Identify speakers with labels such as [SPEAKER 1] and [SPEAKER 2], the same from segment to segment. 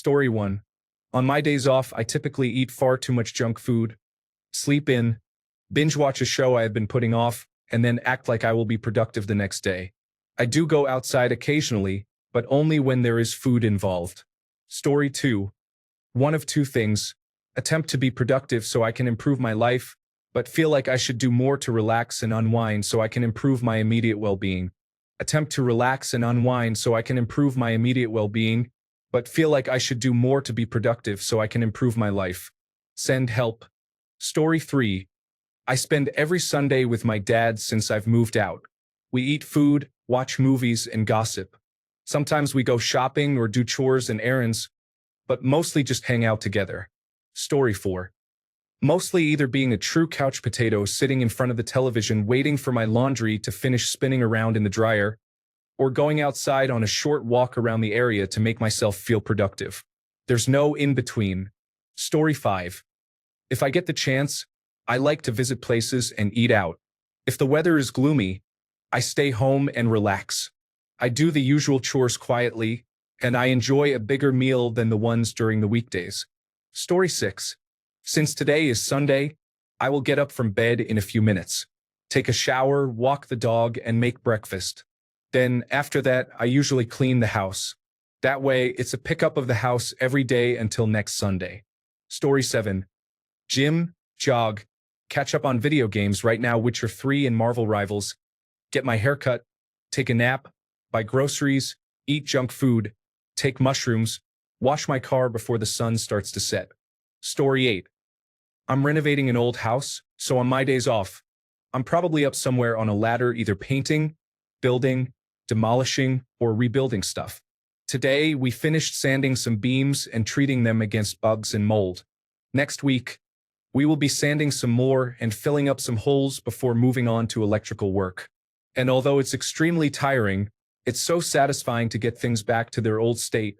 [SPEAKER 1] Story 1. On my days off, I typically eat far too much junk food, sleep in, binge watch a show I have been putting off, and then act like I will be productive the next day. I do go outside occasionally, but only when there is food involved. Story 2. One of two things. Attempt to be productive so I can improve my life, but feel like I should do more to relax and unwind so I can improve my immediate well-being. Attempt to relax and unwind so I can improve my immediate well-being, but feel like I should do more to be productive so I can improve my life. Send help. Story 3. I spend every Sunday with my dad since I've moved out. We eat food, watch movies, and gossip. Sometimes we go shopping or do chores and errands, but mostly just hang out together. Story 4. Mostly either being a true couch potato sitting in front of the television waiting for my laundry to finish spinning around in the dryer, or going outside on a short walk around the area to make myself feel productive. There's no in-between. Story 5. If I get the chance, I like to visit places and eat out. If the weather is gloomy, I stay home and relax. I do the usual chores quietly, and I enjoy a bigger meal than the ones during the weekdays. Story 6. Since today is Sunday, I will get up from bed in a few minutes, take a shower, walk the dog, and make breakfast. Then, after that, I usually clean the house. That way, it's a pickup of the house every day until next Sunday. Story 7. Gym, jog, catch up on video games right now, Witcher 3 and Marvel Rivals, get my hair cut, take a nap, buy groceries, eat junk food, take mushrooms, wash my car before the sun starts to set. Story 8. I'm renovating an old house, so on my days off, I'm probably up somewhere on a ladder either painting, building, demolishing, or rebuilding stuff. Today, we finished sanding some beams and treating them against bugs and mold. Next week, we will be sanding some more and filling up some holes before moving on to electrical work. And although it's extremely tiring, it's so satisfying to get things back to their old state,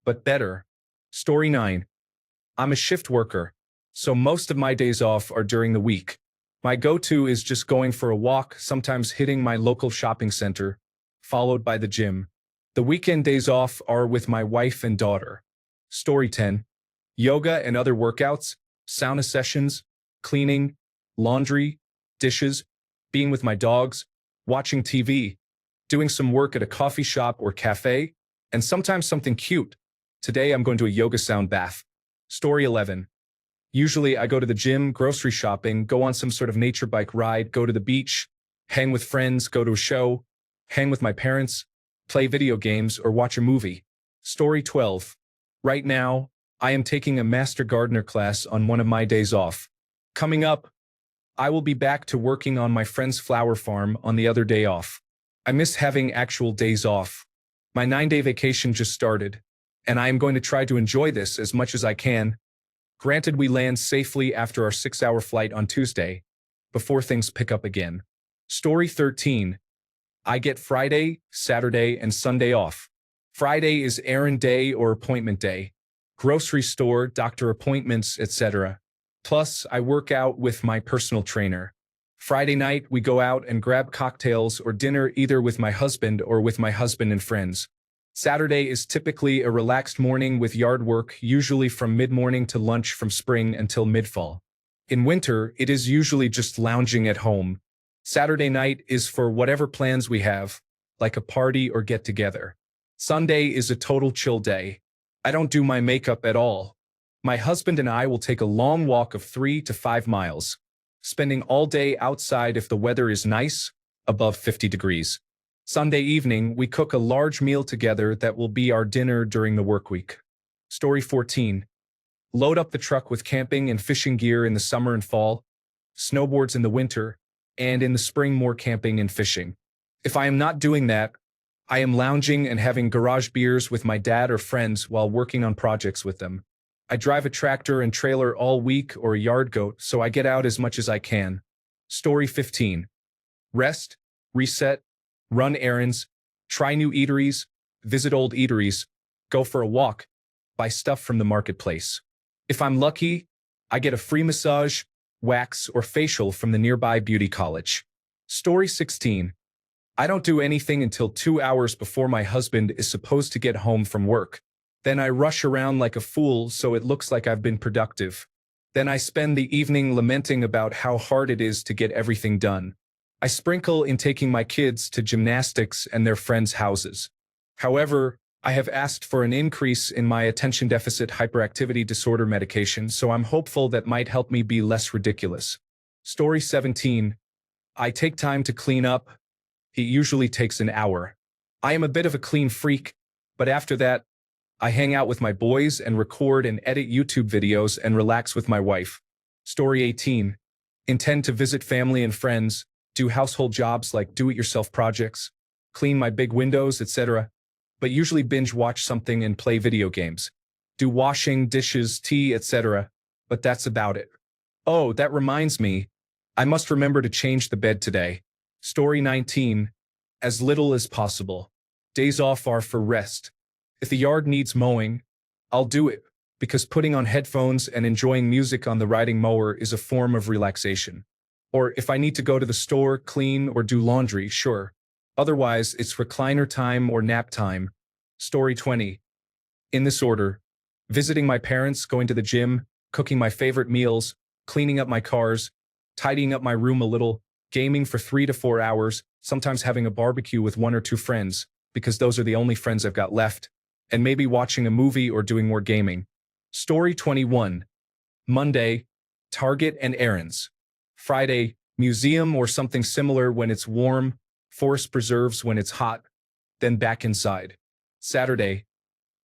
[SPEAKER 1] but better. Story 9. I'm a shift worker, so most of my days off are during the week. My go-to is just going for a walk, sometimes hitting my local shopping center, followed by the gym. The weekend days off are with my wife and daughter. Story 10. Yoga and other workouts, sauna sessions, cleaning, laundry, dishes, being with my dogs, watching TV, doing some work at a coffee shop or cafe, and sometimes something cute. Today I'm going to a yoga sound bath. Story 11. Usually I go to the gym, grocery shopping, go on some sort of nature bike ride, go to the beach, hang with friends, go to a show, hang with my parents, play video games, or watch a movie. Story 12. Right now, I am taking a master gardener class on one of my days off. Coming up, I will be back to working on my friend's flower farm on the other day off. I miss having actual days off. My 9-day vacation just started, and I am going to try to enjoy this as much as I can. Granted, we land safely after our 6-hour flight on Tuesday, before things pick up again. Story 13. I get Friday, Saturday, and Sunday off. Friday is errand day or appointment day, grocery store, doctor appointments, etc. Plus, I work out with my personal trainer. Friday night, we go out and grab cocktails or dinner either with my husband or with my husband and friends. Saturday is typically a relaxed morning with yard work, usually from mid-morning to lunch from spring until mid-fall. In winter, it is usually just lounging at home. Saturday night is for whatever plans we have, like a party or get-together. Sunday is a total chill day. I don't do my makeup at all. My husband and I will take a long walk of 3 to 5 miles, spending all day outside if the weather is nice, above 50 degrees. Sunday evening, we cook a large meal together that will be our dinner during the work week. Story 14. Load up the truck with camping and fishing gear in the summer and fall, snowboards in the winter, and in the spring more camping and fishing. If I am not doing that, I am lounging and having garage beers with my dad or friends while working on projects with them. I drive a tractor and trailer all week or a yard goat, so I get out as much as I can. Story 15. Rest, reset, run errands, try new eateries, visit old eateries, go for a walk, buy stuff from the marketplace. If I'm lucky, I get a free massage, wax, or facial from the nearby beauty college. Story 16. I don't do anything until 2 hours before my husband is supposed to get home from work. Then I rush around like a fool so it looks like I've been productive. Then I spend the evening lamenting about how hard it is to get everything done. I sprinkle in taking my kids to gymnastics and their friends' houses. However, I have asked for an increase in my attention deficit hyperactivity disorder medication, so I'm hopeful that might help me be less ridiculous. Story 17. I take time to clean up. It usually takes an hour. I am a bit of a clean freak, but after that, I hang out with my boys and record and edit YouTube videos and relax with my wife. Story 18. Intend to visit family and friends, do household jobs like do-it-yourself projects, clean my big windows, etc., but usually binge watch something and play video games. Do washing, dishes, tea, etc., but that's about it. Oh, that reminds me, I must remember to change the bed today. Story 19. As little as possible. Days off are for rest. If the yard needs mowing, I'll do it, because putting on headphones and enjoying music on the riding mower is a form of relaxation. Or if I need to go to the store, clean, or do laundry, sure. Otherwise, it's recliner time or nap time. Story 20. In this order: visiting my parents, going to the gym, cooking my favorite meals, cleaning up my cars, tidying up my room a little, gaming for 3 to 4 hours, sometimes having a barbecue with 1 or 2 friends, because those are the only friends I've got left, and maybe watching a movie or doing more gaming. Story 21. Monday, Target and errands. Friday, museum or something similar when it's warm, forest preserves when it's hot, then back inside. Saturday,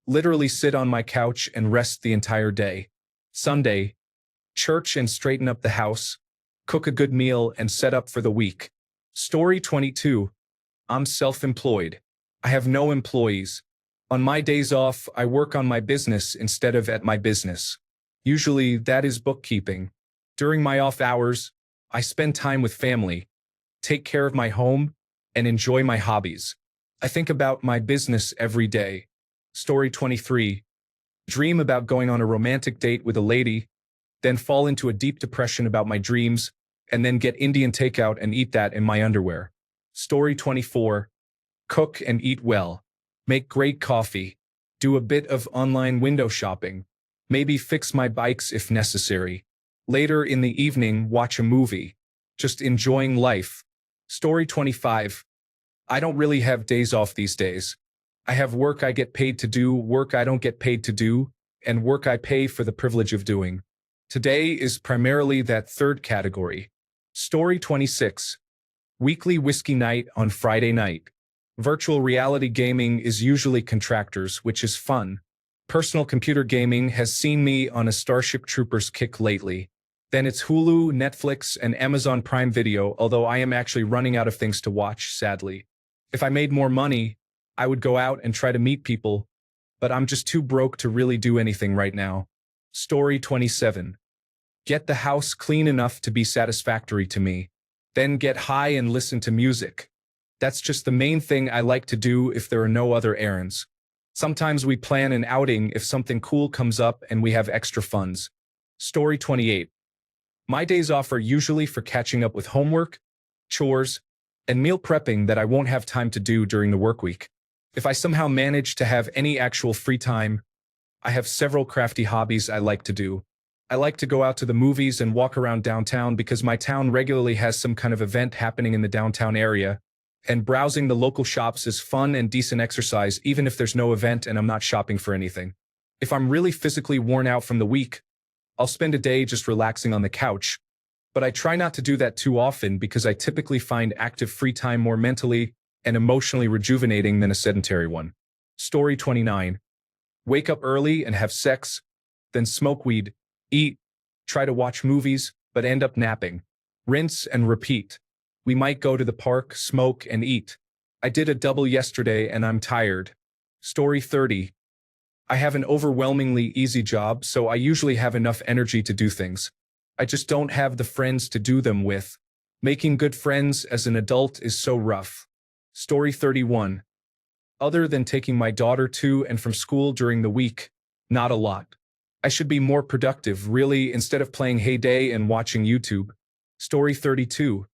[SPEAKER 1] literally sit on my couch and rest the entire day. Sunday, church and straighten up the house, cook a good meal and set up for the week. Story 22. I'm self-employed. I have no employees. On my days off, I work on my business instead of at my business. Usually, that is bookkeeping. During my off hours, I spend time with family, take care of my home, and enjoy my hobbies. I think about my business every day. Story 23. Dream about going on a romantic date with a lady, then fall into a deep depression about my dreams, and then get Indian takeout and eat that in my underwear. Story 24. Cook and eat well. Make great coffee. Do a bit of online window shopping. Maybe fix my bikes if necessary. Later in the evening, watch a movie. Just enjoying life. Story 25. I don't really have days off these days. I have work I get paid to do, work I don't get paid to do, and work I pay for the privilege of doing. Today is primarily that third category. Story 26. Weekly whiskey night on Friday night. Virtual reality gaming is usually contractors, which is fun. Personal computer gaming has seen me on a Starship Troopers kick lately. Then it's Hulu, Netflix, and Amazon Prime Video, although I am actually running out of things to watch, sadly. If I made more money, I would go out and try to meet people, but I'm just too broke to really do anything right now. Story 27. Get the house clean enough to be satisfactory to me. Then get high and listen to music. That's just the main thing I like to do if there are no other errands. Sometimes we plan an outing if something cool comes up and we have extra funds. Story 28. My days off are usually for catching up with homework, chores, and meal prepping that I won't have time to do during the work week. If I somehow manage to have any actual free time, I have several crafty hobbies I like to do. I like to go out to the movies and walk around downtown because my town regularly has some kind of event happening in the downtown area, and browsing the local shops is fun and decent exercise even if there's no event and I'm not shopping for anything. If I'm really physically worn out from the week, I'll spend a day just relaxing on the couch, but I try not to do that too often because I typically find active free time more mentally and emotionally rejuvenating than a sedentary one. Story 29. Wake up early and have sex, then smoke weed, eat, try to watch movies, but end up napping. Rinse and repeat. We might go to the park, smoke, and eat. I did a double yesterday and I'm tired. Story 30. I have an overwhelmingly easy job, so I usually have enough energy to do things. I just don't have the friends to do them with. Making good friends as an adult is so rough. Story 31. Other than taking my daughter to and from school during the week, not a lot. I should be more productive, really, instead of playing Hay Day and watching YouTube. Story 32.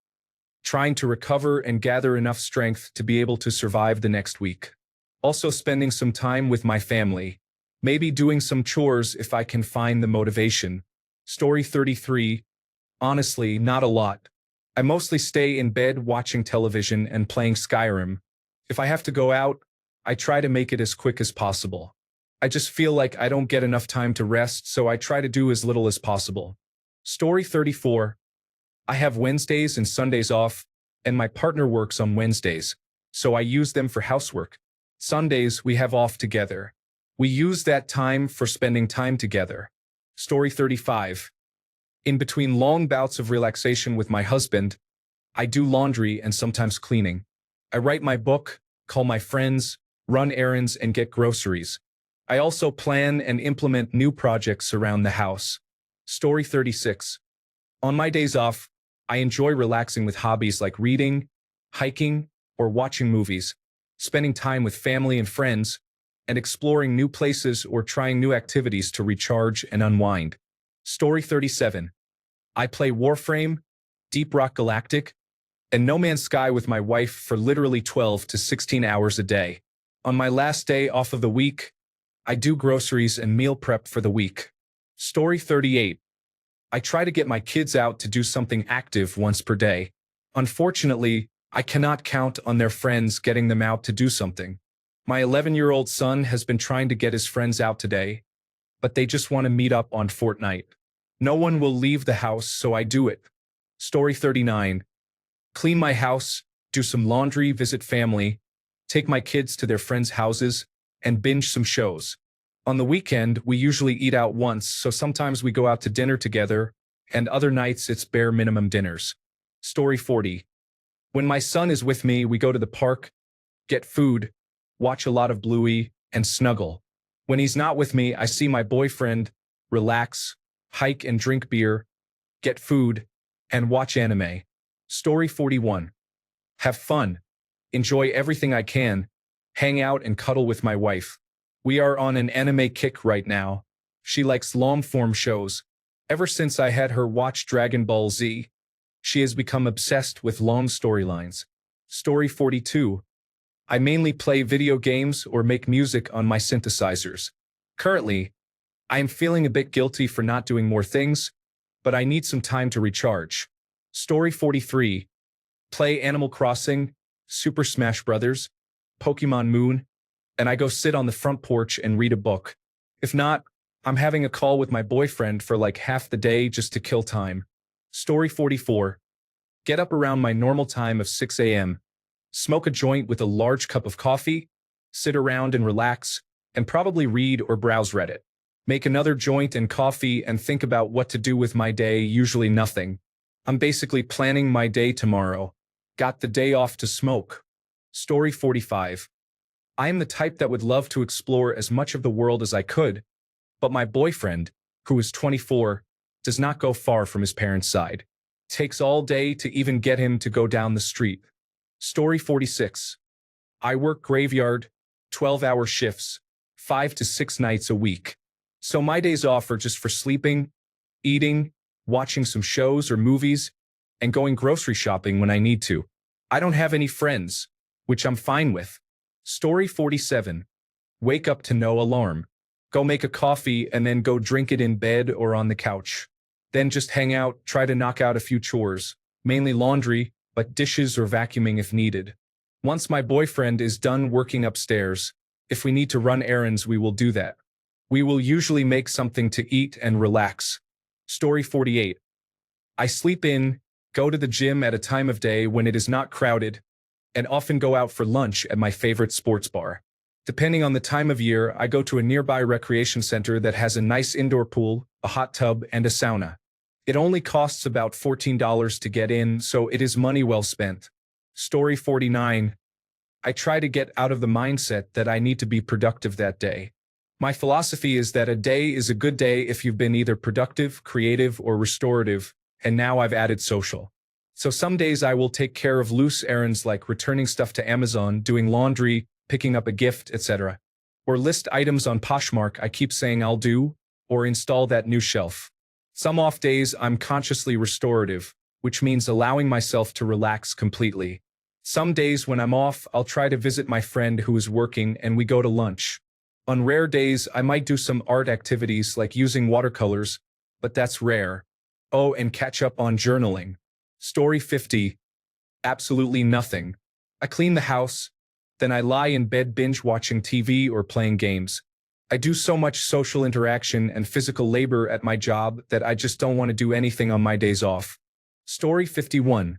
[SPEAKER 1] Trying to recover and gather enough strength to be able to survive the next week. Also spending some time with my family. Maybe doing some chores if I can find the motivation. Story 33. Honestly, not a lot. I mostly stay in bed watching television and playing Skyrim. If I have to go out, I try to make it as quick as possible. I just feel like I don't get enough time to rest, so I try to do as little as possible. Story 34. I have Wednesdays and Sundays off, and my partner works on Wednesdays, so I use them for housework. Sundays we have off together. We use that time for spending time together. Story 35. In between long bouts of relaxation with my husband, I do laundry and sometimes cleaning. I write my book, call my friends, run errands, and get groceries. I also plan and implement new projects around the house. Story 36. On my days off, I enjoy relaxing with hobbies like reading, hiking, or watching movies, spending time with family and friends, and exploring new places or trying new activities to recharge and unwind. Story 37. I play Warframe, Deep Rock Galactic, and No Man's Sky with my wife for literally 12 to 16 hours a day. On my last day off of the week, I do groceries and meal prep for the week. Story 38. I try to get my kids out to do something active once per day. Unfortunately, I cannot count on their friends getting them out to do something. My 11-year-old son has been trying to get his friends out today, but they just want to meet up on Fortnite. No one will leave the house, so I do it. Story 39. Clean my house, do some laundry, visit family, take my kids to their friends' houses, and binge some shows. On the weekend, we usually eat out once, so sometimes we go out to dinner together, and other nights it's bare minimum dinners. Story 40. When my son is with me, we go to the park, get food, watch a lot of Bluey, and snuggle. When he's not with me, I see my boyfriend, relax, hike and drink beer, get food, and watch anime. Story 41. Have fun. Enjoy everything I can. Hang out and cuddle with my wife. We are on an anime kick right now. She likes long-form shows. Ever since I had her watch Dragon Ball Z, she has become obsessed with long storylines. Story 42. I mainly play video games or make music on my synthesizers. Currently, I am feeling a bit guilty for not doing more things, but I need some time to recharge. Story 43. Play Animal Crossing, Super Smash Bros., Pokemon Moon, and I go sit on the front porch and read a book. If not, I'm having a call with my boyfriend for like half the day just to kill time. Story 44. Get up around my normal time of 6 a.m., smoke a joint with a large cup of coffee, sit around and relax, and probably read or browse Reddit. Make another joint and coffee and think about what to do with my day, usually nothing. I'm basically planning my day tomorrow. Got the day off to smoke. Story 45. I am the type that would love to explore as much of the world as I could, but my boyfriend, who is 24, does not go far from his parents' side. Takes all day to even get him to go down the street. Story 46. I work graveyard, 12-hour shifts, 5 to 6 nights a week. So my days off are just for sleeping, eating, watching some shows or movies, and going grocery shopping when I need to. I don't have any friends, which I'm fine with. Story 47. Wake up to no alarm. Go make a coffee and then go drink it in bed or on the couch. Then just hang out, try to knock out a few chores, mainly laundry, but dishes or vacuuming if needed. Once my boyfriend is done working upstairs, if we need to run errands, we will do that. We will usually make something to eat and relax. Story 48. I sleep in, go to the gym at a time of day when it is not crowded, and often go out for lunch at my favorite sports bar. Depending on the time of year, I go to a nearby recreation center that has a nice indoor pool, a hot tub, and a sauna. It only costs about $14 to get in, so it is money well spent. Story 49. I try to get out of the mindset that I need to be productive that day. My philosophy is that a day is a good day if you've been either productive, creative, or restorative, and now I've added social. So some days I will take care of loose errands like returning stuff to Amazon, doing laundry, picking up a gift, etc. Or list items on Poshmark I keep saying I'll do, or install that new shelf. Some off days I'm consciously restorative, which means allowing myself to relax completely. Some days when I'm off, I'll try to visit my friend who is working and we go to lunch. On rare days, I might do some art activities like using watercolors, but that's rare. Oh, and catch up on journaling. Story 50. Absolutely nothing. I clean the house, then I lie in bed binge watching TV or playing games. I do so much social interaction and physical labor at my job that I just don't want to do anything on my days off. Story 51.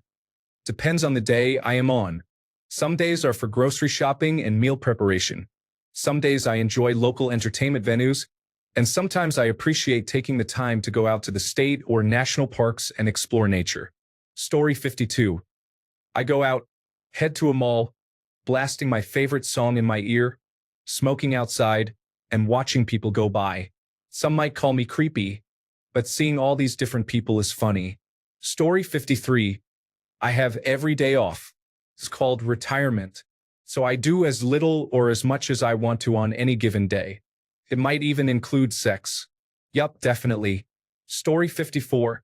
[SPEAKER 1] Depends on the day I am on. Some days are for grocery shopping and meal preparation. Some days I enjoy local entertainment venues, and sometimes I appreciate taking the time to go out to the state or national parks and explore nature. Story 52. I go out, head to a mall, blasting my favorite song in my ear, smoking outside, and watching people go by. Some might call me creepy, but seeing all these different people is funny. Story 53. I have every day off. It's called retirement. So I do as little or as much as I want to on any given day. It might even include sex. Yup, definitely. Story 54.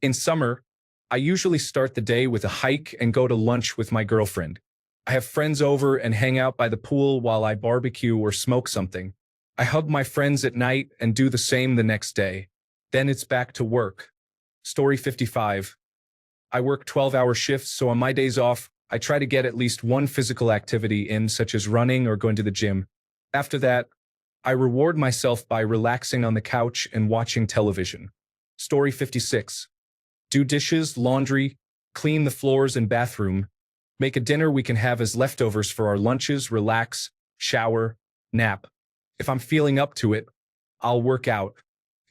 [SPEAKER 1] In summer, I usually start the day with a hike and go to lunch with my girlfriend. I have friends over and hang out by the pool while I barbecue or smoke something. I hug my friends at night and do the same the next day. Then it's back to work. Story 55. I work 12-hour shifts, so on my days off, I try to get at least one physical activity in, such as running or going to the gym. After that, I reward myself by relaxing on the couch and watching television. Story 56. Do dishes, laundry, clean the floors and bathroom, make a dinner we can have as leftovers for our lunches, relax, shower, nap. If I'm feeling up to it, I'll work out.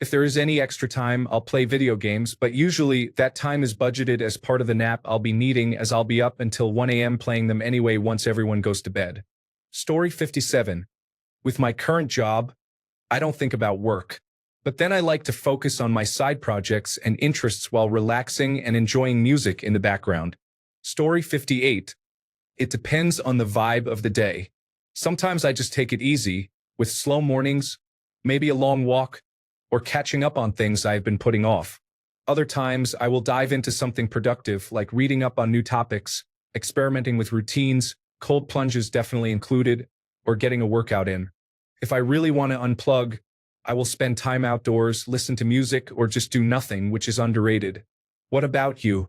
[SPEAKER 1] If there is any extra time, I'll play video games, but usually that time is budgeted as part of the nap I'll be needing, as I'll be up until 1 a.m. playing them anyway once everyone goes to bed. Story 57. With my current job, I don't think about work. But then I like to focus on my side projects and interests while relaxing and enjoying music in the background. Story 58. It depends on the vibe of the day. Sometimes I just take it easy, with slow mornings, maybe a long walk, or catching up on things I've been putting off. Other times, I will dive into something productive, like reading up on new topics, experimenting with routines, cold plunges definitely included, or getting a workout in. If I really want to unplug, I will spend time outdoors, listen to music, or just do nothing, which is underrated. What about you?